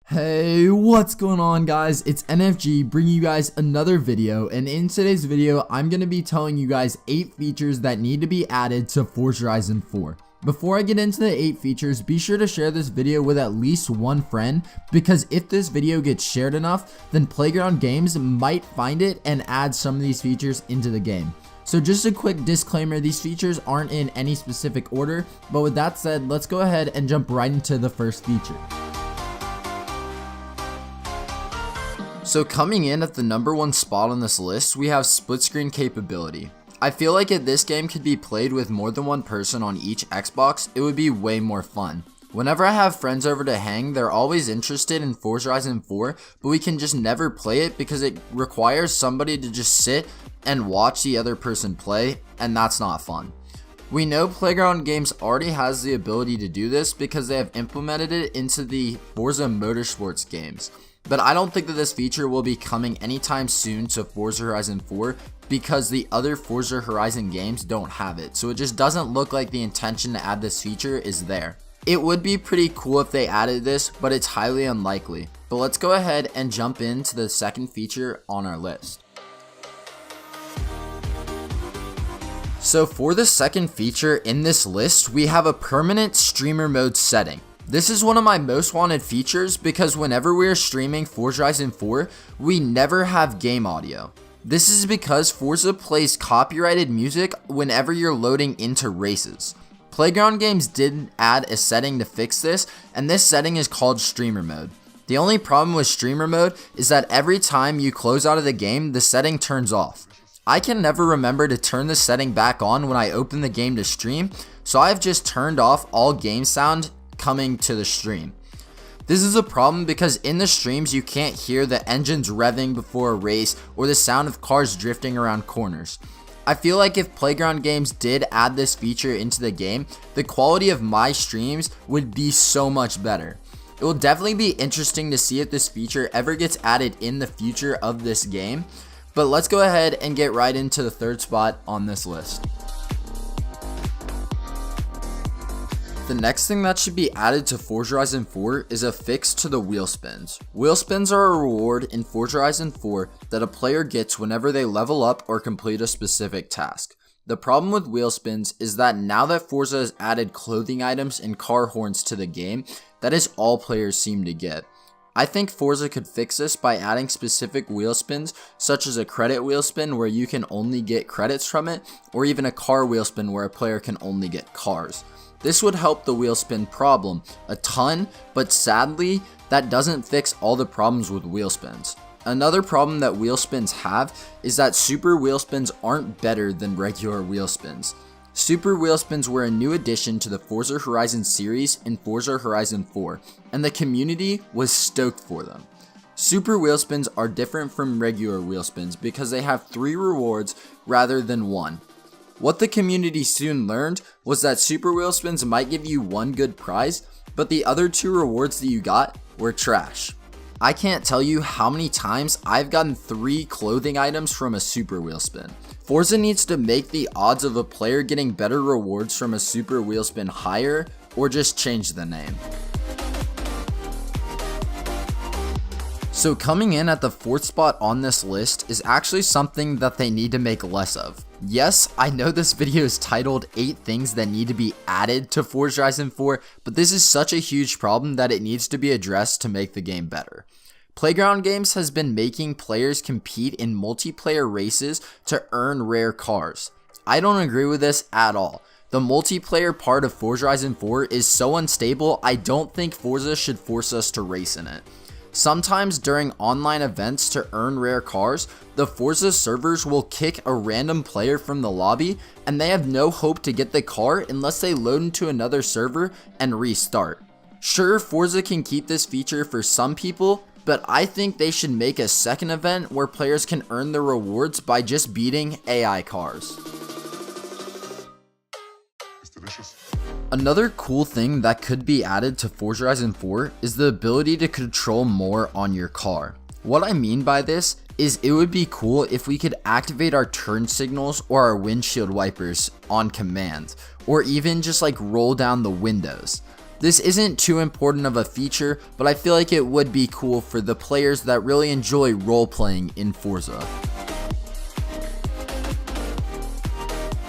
Hey, what's going on guys? It's NFG bringing you guys another video, and in today's video I'm going to be telling you guys 8 features that need to be added to Forza Horizon 4. Before I get into the 8 features, be sure to share this video with at least one friend, because if this video gets shared enough, then Playground Games might find it and add some of these features into the game. So just a quick disclaimer, these features aren't in any specific order, but with that said, let's go ahead and jump right into the first feature. So coming in at the number 1 spot on this list, we have split screen capability. I feel like if this game could be played with more than one person on each Xbox, it would be way more fun. Whenever I have friends over to hang, they're always interested in Forza Horizon 4, but we can just never play it because it requires somebody to just sit and watch the other person play, and that's not fun. We know Playground Games already has the ability to do this because they have implemented it into the Forza Motorsports games. But I don't think that this feature will be coming anytime soon to Forza Horizon 4 because the other Forza Horizon games don't have it. So it just doesn't look like the intention to add this feature is there. It would be pretty cool if they added this, but it's highly unlikely. But let's go ahead and jump into the second feature on our list. So for the second feature in this list, we have a permanent streamer mode setting. This is one of my most wanted features because whenever we are streaming Forza Horizon 4, we never have game audio. This is because Forza plays copyrighted music whenever you're loading into races. Playground Games did add a setting to fix this, and this setting is called streamer mode. The only problem with streamer mode is that every time you close out of the game, the setting turns off. I can never remember to turn the setting back on when I open the game to stream, so I've just turned off all game sound coming to the stream. This is a problem because in the streams you can't hear the engines revving before a race or the sound of cars drifting around corners. I feel like if Playground Games did add this feature into the game, the quality of my streams would be so much better. It will definitely be interesting to see if this feature ever gets added in the future of this game, but let's go ahead and get right into the third spot on this list. The next thing that should be added to Forza Horizon 4 is a fix to the wheel spins. Wheel spins are a reward in Forza Horizon 4 that a player gets whenever they level up or complete a specific task. The problem with wheel spins is that now that Forza has added clothing items and car horns to the game, that is all players seem to get. I think Forza could fix this by adding specific wheel spins, such as a credit wheel spin where you can only get credits from it, or even a car wheel spin where a player can only get cars. This would help the wheel spin problem a ton, but sadly, that doesn't fix all the problems with wheel spins. Another problem that wheel spins have is that super wheel spins aren't better than regular wheel spins. Super wheel spins were a new addition to the Forza Horizon series in Forza Horizon 4, and the community was stoked for them. Super wheel spins are different from regular wheel spins because they have 3 rewards rather than 1. What the community soon learned was that super wheel spins might give you 1 good prize, but the other 2 rewards that you got were trash. I can't tell you how many times I've gotten 3 clothing items from a super wheel spin. Forza needs to make the odds of a player getting better rewards from a super wheel spin higher, or just change the name. So coming in at the 4th spot on this list is actually something that they need to make less of. Yes, I know this video is titled 8 things that need to be added to Forza Horizon 4, but this is such a huge problem that it needs to be addressed to make the game better. Playground Games has been making players compete in multiplayer races to earn rare cars. I don't agree with this at all. The multiplayer part of Forza Horizon 4 is so unstable, I don't think Forza should force us to race in it. Sometimes during online events to earn rare cars, the Forza servers will kick a random player from the lobby and they have no hope to get the car unless they load into another server and restart. Sure, Forza can keep this feature for some people, but I think they should make a second event where players can earn the rewards by just beating AI cars. It's delicious. Another cool thing that could be added to Forza Horizon 4 is the ability to control more on your car. What I mean by this is it would be cool if we could activate our turn signals or our windshield wipers on command, or even just like roll down the windows. This isn't too important of a feature, but I feel like it would be cool for the players that really enjoy role-playing in Forza.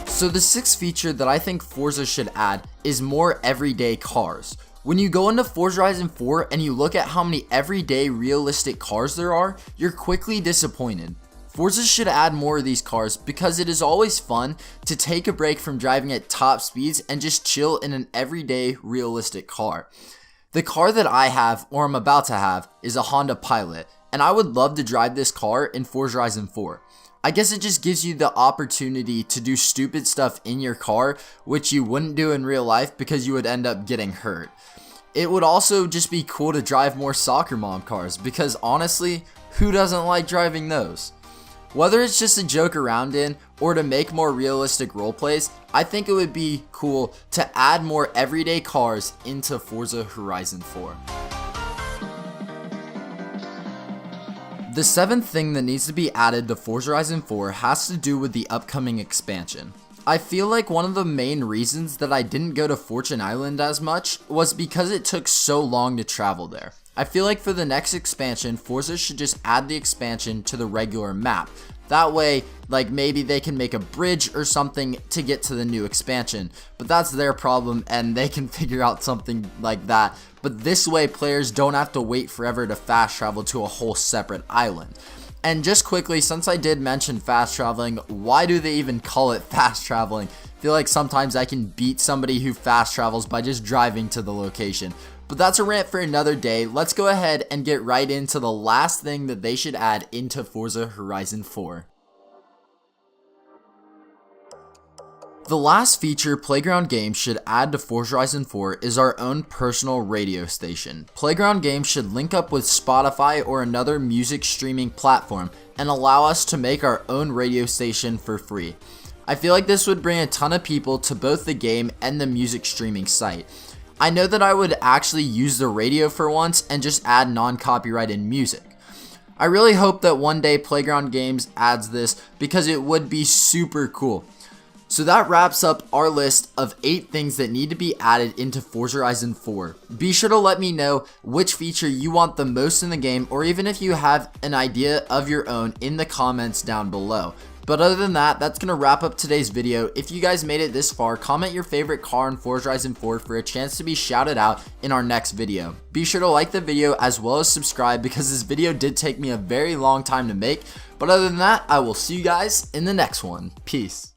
So the sixth feature that I think Forza should add is more everyday cars. When you go into Forza Horizon 4 and you look at how many everyday realistic cars there are, you're quickly disappointed. Forza should add more of these cars because it is always fun to take a break from driving at top speeds and just chill in an everyday realistic car. The car that I have, or I'm about to have, is a Honda Pilot, and I would love to drive this car in Forza Horizon 4. I guess it just gives you the opportunity to do stupid stuff in your car, which you wouldn't do in real life because you would end up getting hurt. It would also just be cool to drive more soccer mom cars because honestly, who doesn't like driving those? Whether it's just a joke around in or to make more realistic roleplays, I think it would be cool to add more everyday cars into Forza Horizon 4. The seventh thing that needs to be added to Forza Horizon 4 has to do with the upcoming expansion. I feel like one of the main reasons that I didn't go to Fortune Island as much was because it took so long to travel there. I feel like for the next expansion, Forza should just add the expansion to the regular map. That way, like maybe they can make a bridge or something to get to the new expansion, but that's their problem and they can figure out something like that. But this way, players don't have to wait forever to fast travel to a whole separate island. And just quickly, since I did mention fast traveling, why do they even call it fast traveling? I feel like sometimes I can beat somebody who fast travels by just driving to the location. But that's a rant for another day. Let's go ahead and get right into the last thing that they should add into Forza Horizon 4. The last feature Playground Games should add to Forza Horizon 4 is our own personal radio station. Playground Games should link up with Spotify or another music streaming platform and allow us to make our own radio station for free. I feel like this would bring a ton of people to both the game and the music streaming site. I know that I would actually use the radio for once and just add non-copyrighted music. I really hope that one day Playground Games adds this because it would be super cool. So that wraps up our list of 8 things that need to be added into Forza Horizon 4. Be sure to let me know which feature you want the most in the game, or even if you have an idea of your own in the comments down below. But other than that, that's going to wrap up today's video. If you guys made it this far, comment your favorite car in Forza Horizon 4 for a chance to be shouted out in our next video. Be sure to like the video as well as subscribe because this video did take me a very long time to make. But other than that, I will see you guys in the next one. Peace.